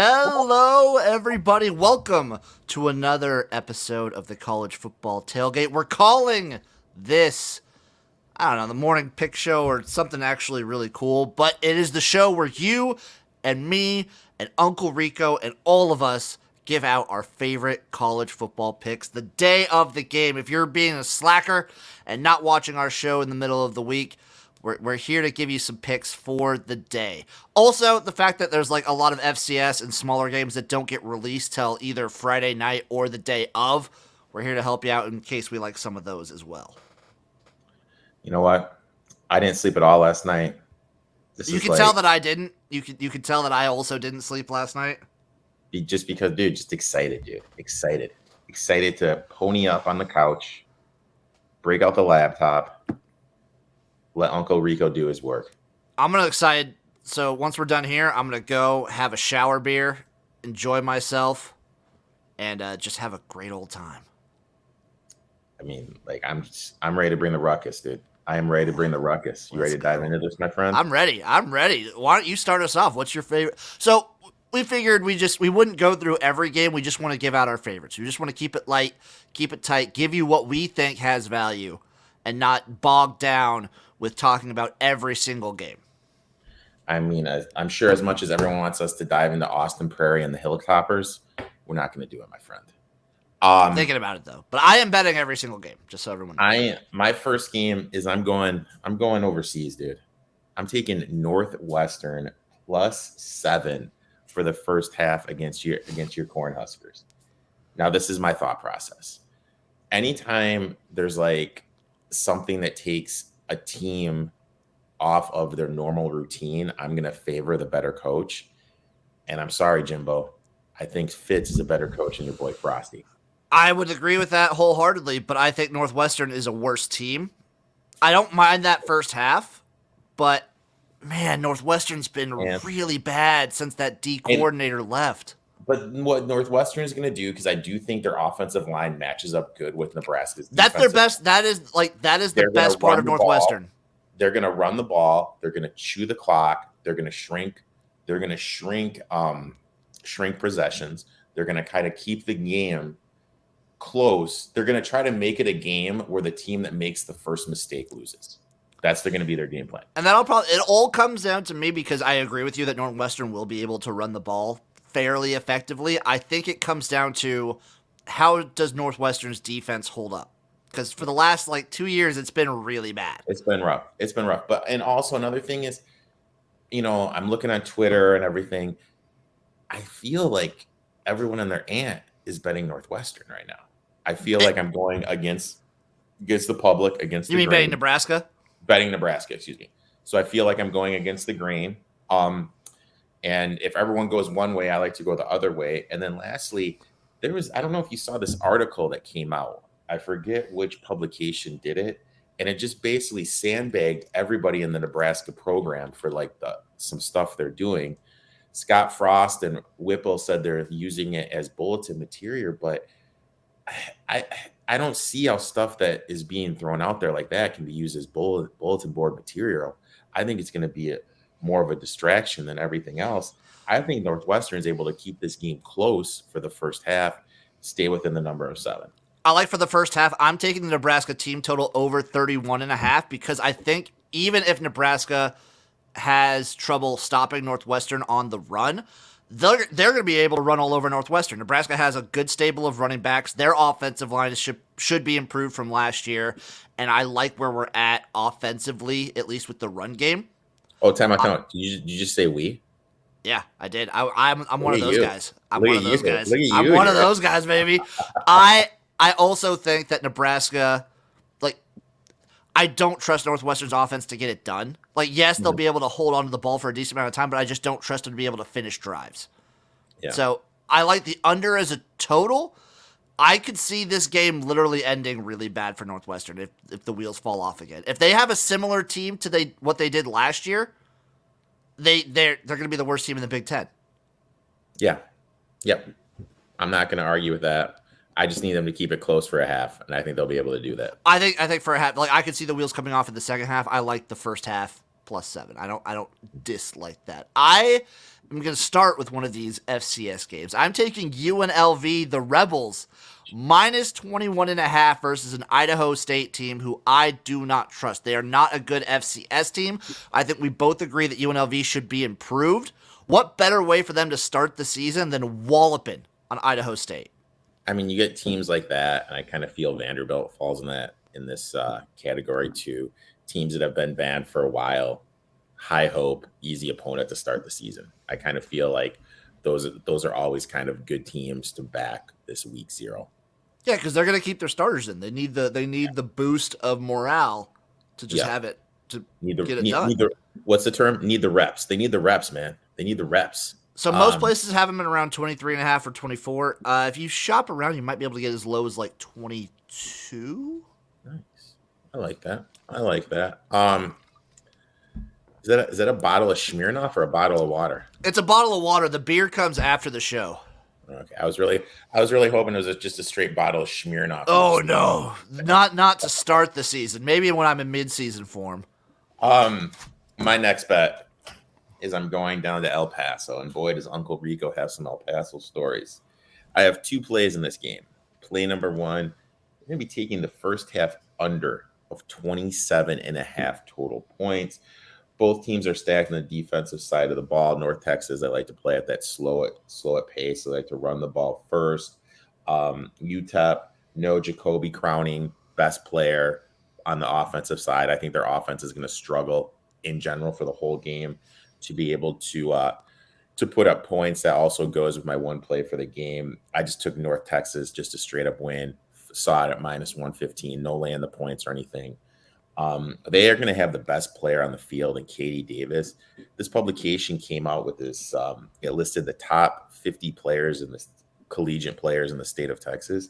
Hello, everybody. Welcome to another episode of the College Football Tailgate. We're calling this, I don't know, the morning pick show or something actually really cool, but it is the show where you and me and Uncle Rico and all of us give out our favorite college football picks the day of the game. If you're being a slacker and not watching our show in the middle of the week, we're here to give you some picks for the day. Also, the fact that there's like a lot of FCS and smaller games that don't get released till either Friday night or the day of, we're here to help you out in case we like some of those as well. You know what? I didn't sleep at all last night. You can tell that I didn't. You can tell that I also didn't sleep last night. Just because, dude, just excited, dude. Excited to pony up on the couch, break out the laptop, let Uncle Rico do his work. I'm gonna excited. So once we're done here, I'm gonna go have a shower beer, enjoy myself, and just have a great old time. I mean, like I'm ready to bring the ruckus, dude. I am ready to bring the ruckus. You ready to dive into this, my friend? I'm ready. Why don't you start us off? What's your favorite? So we figured we wouldn't go through every game. We just want to give out our favorites. We just want to keep it light, keep it tight, give you what we think has value, and not bog down with talking about every single game. I mean, I'm sure as much as everyone wants us to dive into Austin Prairie and the Hilltoppers, we're not going to do it, my friend. Thinking about it though, but I am betting every single game, just so everyone knows. My first game is I'm going overseas, dude. I'm taking Northwestern +7 for the first half against your Cornhuskers. Now, this is my thought process. Anytime there's like something that takes a team off of their normal routine, I'm going to favor the better coach. And I'm sorry, Jimbo. I think Fitz is a better coach than your boy Frosty. I would agree with that wholeheartedly, but I think Northwestern is a worse team. I don't mind that first half, but man, Northwestern's been really bad since that D coordinator left. But what Northwestern is going to do, because I do think their offensive line matches up good with Nebraska's defense. That's their best. That is the best part of Northwestern. They're going to run the ball. They're going to chew the clock. They're going to shrink. They're going to shrink possessions. They're going to kind of keep the game close. They're going to try to make it a game where the team that makes the first mistake loses. That's going to be their game plan. And it all comes down to me, because I agree with you that Northwestern will be able to run the ball fairly effectively. I think it comes down to how does Northwestern's defense hold up? Because for the last 2 years, it's been really bad. It's been rough. And also another thing is, I'm looking on Twitter and everything. I feel like everyone and their aunt is betting Northwestern right now. I feel like I'm going against the public, against the grain. You mean betting Nebraska? Betting Nebraska, excuse me. So I feel like I'm going against the grain. And if everyone goes one way, I like to go the other way. And then lastly, I don't know if you saw this article that came out. I forget which publication did it. And it just basically sandbagged everybody in the Nebraska program for some stuff they're doing. Scott Frost and Whipple said they're using it as bulletin material, but I don't see how stuff that is being thrown out there like that can be used as bulletin board material. I think it's going to be more of a distraction than everything else. I think Northwestern is able to keep this game close for the first half, stay within the number of 7. I like for the first half, I'm taking the Nebraska team total over 31.5, because I think even if Nebraska has trouble stopping Northwestern on the run, they're going to be able to run all over Northwestern. Nebraska has a good stable of running backs. Their offensive line should be improved from last year, and I like where we're at offensively, at least with the run game. Oh, time out. Did you just say we? Yeah, I did. I'm one of those guys. I'm one of those guys, baby. I also think that Nebraska, I don't trust Northwestern's offense to get it done. Yes, they'll be able to hold on to the ball for a decent amount of time, but I just don't trust them to be able to finish drives. Yeah. So I like the under as a total. I could see this game literally ending really bad for Northwestern if the wheels fall off again. If they have a similar team to what they did last year, they're going to be the worst team in the Big Ten. Yeah. Yep. I'm not going to argue with that. I just need them to keep it close for a half, and I think they'll be able to do that. I think for a half, I could see the wheels coming off in the second half. I like the first half +7. I don't dislike that. I I'm going to start with one of these FCS games. I'm taking UNLV, the Rebels, minus 21.5 versus an Idaho State team who I do not trust. They are not a good FCS team. I think we both agree that UNLV should be improved. What better way for them to start the season than walloping on Idaho State? I mean, you get teams like that, and I kind of feel Vanderbilt falls in this category too. Teams that have been banned for a while, high hope, easy opponent to start the season. I kind of feel like those are always kind of good teams to back this week 0. Yeah, because they're going to keep their starters in. They need the boost of morale to just have it to get it done. What's the term? Need the reps. They need the reps, man. They need the reps. So most places have them at around 23.5 or 24. If you shop around, you might be able to get as low as like 22. Nice. I like that. Is that a bottle of Smirnoff or a bottle of water? It's a bottle of water. The beer comes after the show. Okay. I was really hoping it was just a straight bottle of Smirnoff. Oh no. Not to start the season. Maybe when I'm in mid-season form. My next bet is I'm going down to El Paso, and boy, does Uncle Rico have some El Paso stories. I have 2 plays in this game. Play number 1, I'm going to be taking the first half under of 27.5 total points. Both teams are stacked on the defensive side of the ball. North Texas, they like to play at that slow at pace. They like to run the ball first. UTEP, no Jacoby Crowning, best player on the offensive side. I think their offense is going to struggle in general for the whole game to be able to put up points. That also goes with my one play for the game. I just took North Texas just a straight up win. Saw it at minus 115. No laying the points or anything. They are going to have the best player on the field in Katie Davis. This publication came out with this. It listed the top 50 players in the collegiate players in the state of Texas.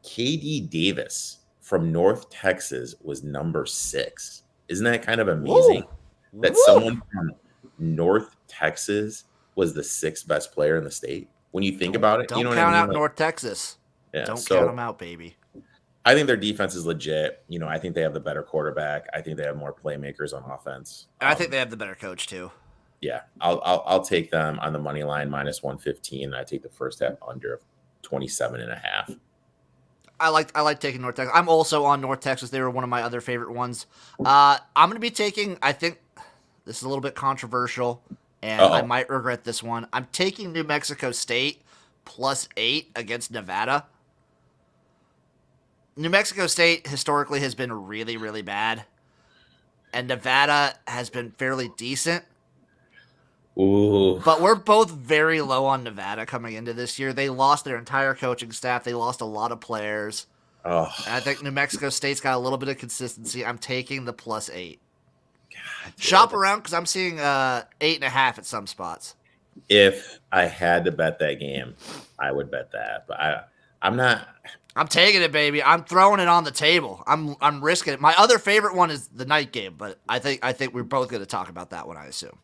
KD Davis from North Texas was number 6. Isn't that kind of amazing? Whoa. That someone from North Texas was the 6th best player in the state? When you think about it, Don't you know count what I mean? out North Texas. Yeah, Don't count them out, baby. I think their defense is legit. I think they have the better quarterback. I think they have more playmakers on offense. I think they have the better coach too. Yeah, I'll take them on the money line minus 115. And I take the first half under of 27.5. I like taking North Texas. I'm also on North Texas. They were one of my other favorite ones. I'm going to be taking, I think this is a little bit controversial, and I might regret this one. I'm taking New Mexico State plus 8 against Nevada. New Mexico State historically has been really, really bad, and Nevada has been fairly decent. Ooh. But we're both very low on Nevada coming into this year. They lost their entire coaching staff. They lost a lot of players. Oh. And I think New Mexico State's got a little bit of consistency. I'm taking the plus 8. God, shop around because I'm seeing 8.5 at some spots. If I had to bet that game, I would bet that. But I'm not. I'm taking it, baby. I'm throwing it on the table. I'm risking it. My other favorite one is the night game, but I think we're both going to talk about that one, I assume.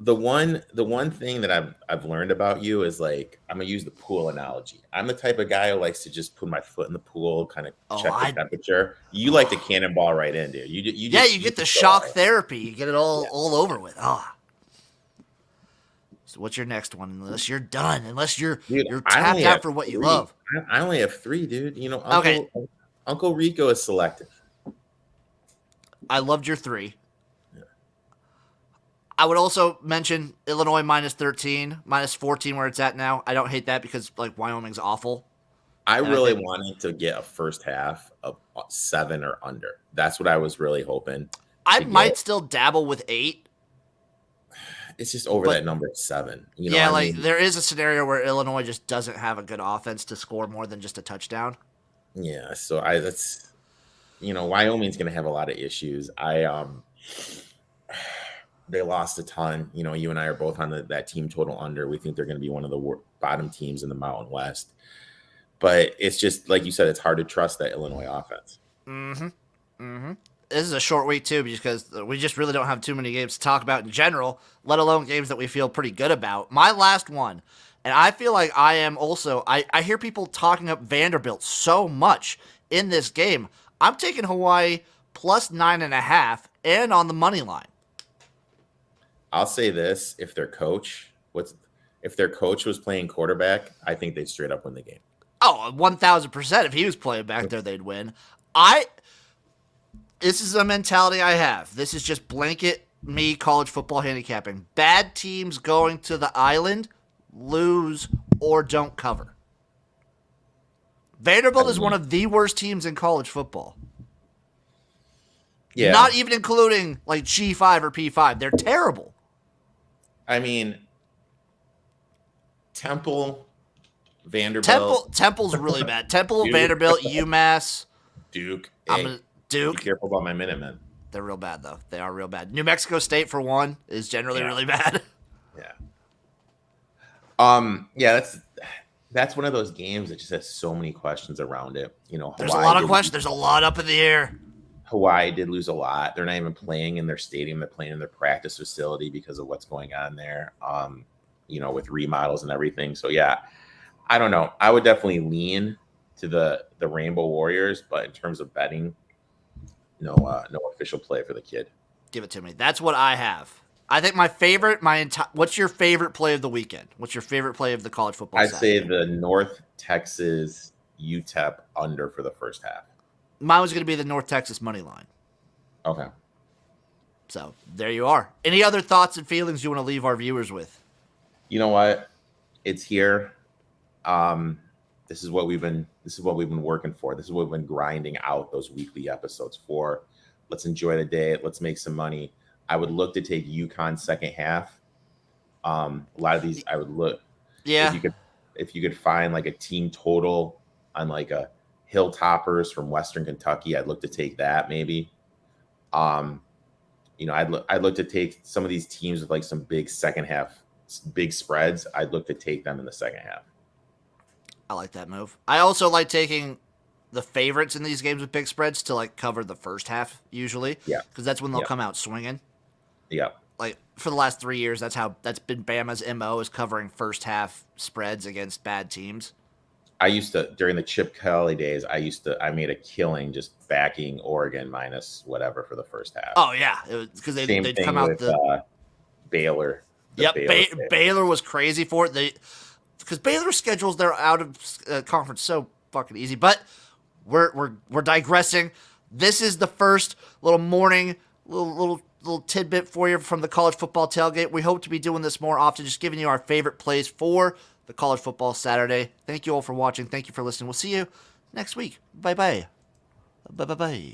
The one thing that I've learned about you is, like, I'm gonna use the pool analogy. I'm the type of guy who likes to just put my foot in the pool, kind of check the temperature. You like the cannonball right in, dude. You get the shock therapy. You get it all over with. So what's your next one? Unless you're done, unless you're tapped out for what you love. I only have 3, dude. Okay. Uncle Rico is selective. I loved your 3. I would also mention Illinois minus 13, minus 14 where it's at now. I don't hate that because, like, Wyoming's awful. I really wanted to get a first half of 7 or under. That's what I was really hoping. I might still dabble with 8. It's just over that number 7. There is a scenario where Illinois just doesn't have a good offense to score more than just a touchdown. Yeah, so Wyoming's going to have a lot of issues. They lost a ton. You and I are both on that team total under. We think they're going to be one of the bottom teams in the Mountain West. But it's just, like you said, it's hard to trust that Illinois offense. Mm-hmm. Mm-hmm. This is a short week, too, because we just really don't have too many games to talk about in general, let alone games that we feel pretty good about. My last one, and I feel like I am also, I hear people talking up Vanderbilt so much in this game. I'm taking Hawaii plus 9.5 and on the money line. I'll say this, if their coach What's if their coach was playing quarterback? I think they'd straight up win the game. Oh, 1,000%. If he was playing back there, they'd win. This is a mentality I have. This is just blanket me college football handicapping. Bad teams going to the island lose or don't cover. Vanderbilt is one of the worst teams in college football. Yeah. Not even including like G5 or P5. They're terrible. I mean, Temple, Vanderbilt. Temple's really bad. Temple, Vanderbilt, UMass. Duke. Duke. Be careful about my Minutemen. They're real bad, though. They are real bad. New Mexico State, for one, is generally really bad. Yeah. Yeah, that's one of those games that just has so many questions around it. You know, there's a lot of questions. There's a lot up in the air. Hawaii did lose a lot. They're not even playing in their stadium. They're playing in their practice facility because of what's going on there, you know, with remodels and everything. So, yeah, I don't know. I would definitely lean to the Rainbow Warriors, but in terms of betting, no official play for the kid. Give it to me. That's what I have. I think what's your favorite play of the weekend? What's your favorite play of the college football I'd Saturday? say the North Texas UTEP under for the first half. Mine was going to be the North Texas money line. Okay. So there you are. Any other thoughts and feelings you want to leave our viewers with? You know what? It's here. This is what we've been working for. This is what we've been grinding out those weekly episodes for. Let's enjoy the day. Let's make some money. I would look to take UConn second half. A lot of these I would look. Yeah. If you could find like a team total on like a Hilltoppers from Western Kentucky, I'd look to take that maybe. You know, I'd look to take some of these teams with like some big second half, big spreads. I'd look to take them in the second half. I like that move. I also like taking the favorites in these games with big spreads to like cover the first half usually. Yeah. Because that's when they'll come out swinging. Yeah. Like for the last 3 years, that's been Bama's MO, is covering first half spreads against bad teams. I used to, during the Chip Kelly days, I made a killing just backing Oregon minus whatever for the first half. Oh yeah, it was because they'd come out with Baylor. Yep, Baylor was crazy for it. Because Baylor schedules their out of conference so fucking easy. But we're digressing. This is the first little morning little tidbit for you from the college football tailgate. We hope to be doing this more often, just giving you our favorite plays for the college football Saturday. Thank you all for watching. Thank you for listening. We'll see you next week. Bye bye. Bye bye bye.